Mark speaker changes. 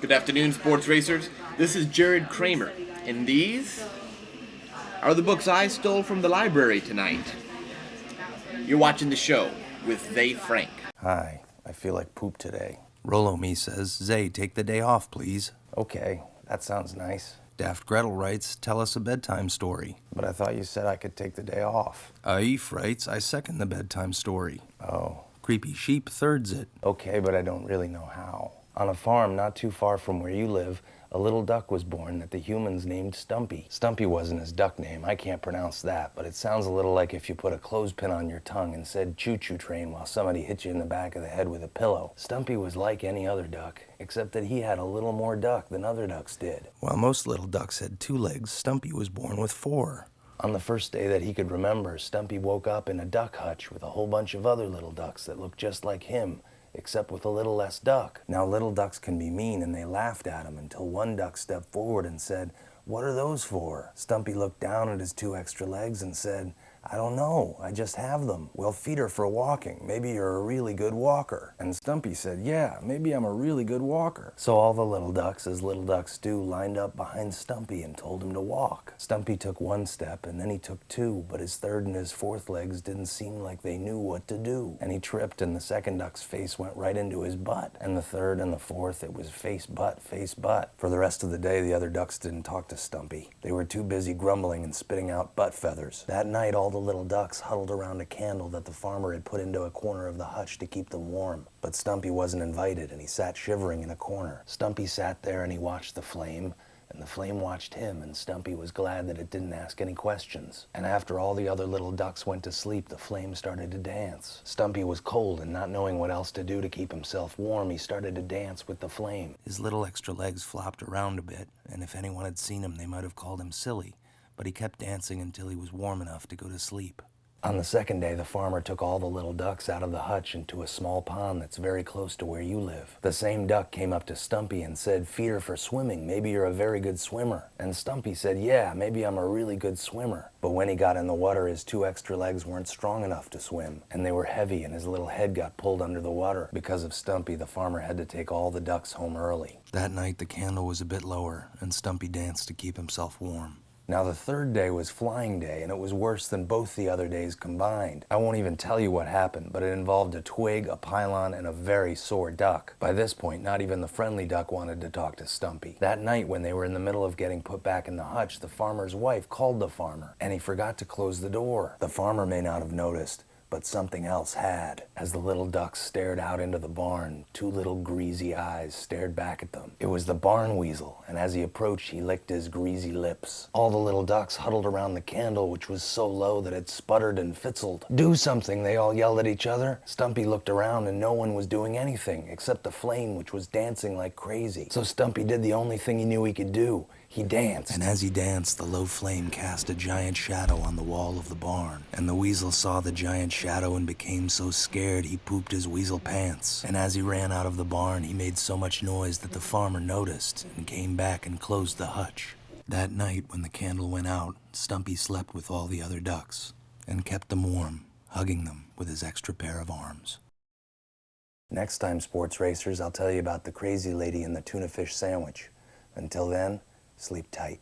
Speaker 1: Good afternoon, sports racers. This is Jared Kramer, and these are the books I stole from the library tonight. You're watching the show with They Frank.
Speaker 2: Hi, I feel like poop today.
Speaker 3: Rollo Me says, Zay, take the day off, please.
Speaker 2: Okay, that sounds nice.
Speaker 3: Daft Gretel writes, tell us a bedtime story.
Speaker 2: But I thought you said I could take the day off.
Speaker 3: Aif writes, I second the bedtime story.
Speaker 2: Oh.
Speaker 3: Creepy Sheep thirds it.
Speaker 2: Okay, but I don't really know how. On a farm not too far from where you live, a little duck was born that the humans named Stumpy. Stumpy wasn't his duck name, I can't pronounce that, but it sounds a little like if you put a clothespin on your tongue and said choo-choo train while somebody hit you in the back of the head with a pillow. Stumpy was like any other duck, except that he had a little more duck than other ducks did.
Speaker 3: While most little ducks had 2 legs, Stumpy was born with 4.
Speaker 2: On the first day that he could remember, Stumpy woke up in a duck hutch with a whole bunch of other little ducks that looked just like him, except with a little less duck. Now little ducks can be mean, and they laughed at him until one duck stepped forward and said, "What are those for?" Stumpy looked down at his 2 extra legs and said, "I don't know, I just have them." "Well, feed her for walking. Maybe you're a really good walker." And Stumpy said, "Yeah, maybe I'm a really good walker." So all the little ducks, as little ducks do, lined up behind Stumpy and told him to walk. Stumpy took 1 step, and then he took 2, but his 3rd and his 4th legs didn't seem like they knew what to do. And he tripped, and the 2nd duck's face went right into his butt. And the 3rd and the 4th, it was face, butt, face, butt. For the rest of the day, the other ducks didn't talk to Stumpy. They were too busy grumbling and spitting out butt feathers. That night, all the little ducks huddled around a candle that the farmer had put into a corner of the hutch to keep them warm. But Stumpy wasn't invited, and he sat shivering in a corner. Stumpy sat there and he watched the flame, and the flame watched him, and Stumpy was glad that it didn't ask any questions. And after all the other little ducks went to sleep, the flame started to dance. Stumpy was cold, and not knowing what else to do to keep himself warm, he started to dance with the flame.
Speaker 3: His little extra legs flopped around a bit, and if anyone had seen him, they might have called him silly. But he kept dancing until he was warm enough to go to sleep.
Speaker 2: On the 2nd day, the farmer took all the little ducks out of the hutch into a small pond that's very close to where you live. The same duck came up to Stumpy and said, "Feed her for swimming. Maybe you're a very good swimmer." And Stumpy said, "Yeah, maybe I'm a really good swimmer." But when he got in the water, his 2 extra legs weren't strong enough to swim, and they were heavy, and his little head got pulled under the water. Because of Stumpy, the farmer had to take all the ducks home early.
Speaker 3: That night, the candle was a bit lower, and Stumpy danced to keep himself warm.
Speaker 2: Now the 3rd day was Flying Day, and it was worse than both the other days combined. I won't even tell you what happened, but it involved a twig, a pylon, and a very sore duck. By this point, not even the friendly duck wanted to talk to Stumpy. That night, when they were in the middle of getting put back in the hutch, the farmer's wife called the farmer, and he forgot to close the door. The farmer may not have noticed, but something else had. As the little ducks stared out into the barn, 2 little greasy eyes stared back at them. It was the barn weasel, and as he approached, he licked his greasy lips. All the little ducks huddled around the candle, which was so low that it sputtered and fizzled. "Do something," they all yelled at each other. Stumpy looked around, and no one was doing anything, except the flame, which was dancing like crazy. So Stumpy did the only thing he knew he could do. He danced.
Speaker 3: And as he danced, the low flame cast a giant shadow on the wall of the barn. And the weasel saw the giant shadow and became so scared he pooped his weasel pants. And as he ran out of the barn, he made so much noise that the farmer noticed and came back and closed the hutch. That night, when the candle went out, Stumpy slept with all the other ducks and kept them warm, hugging them with his extra pair of arms.
Speaker 2: Next time, sports racers, I'll tell you about the crazy lady and the tuna fish sandwich. Until then, sleep tight.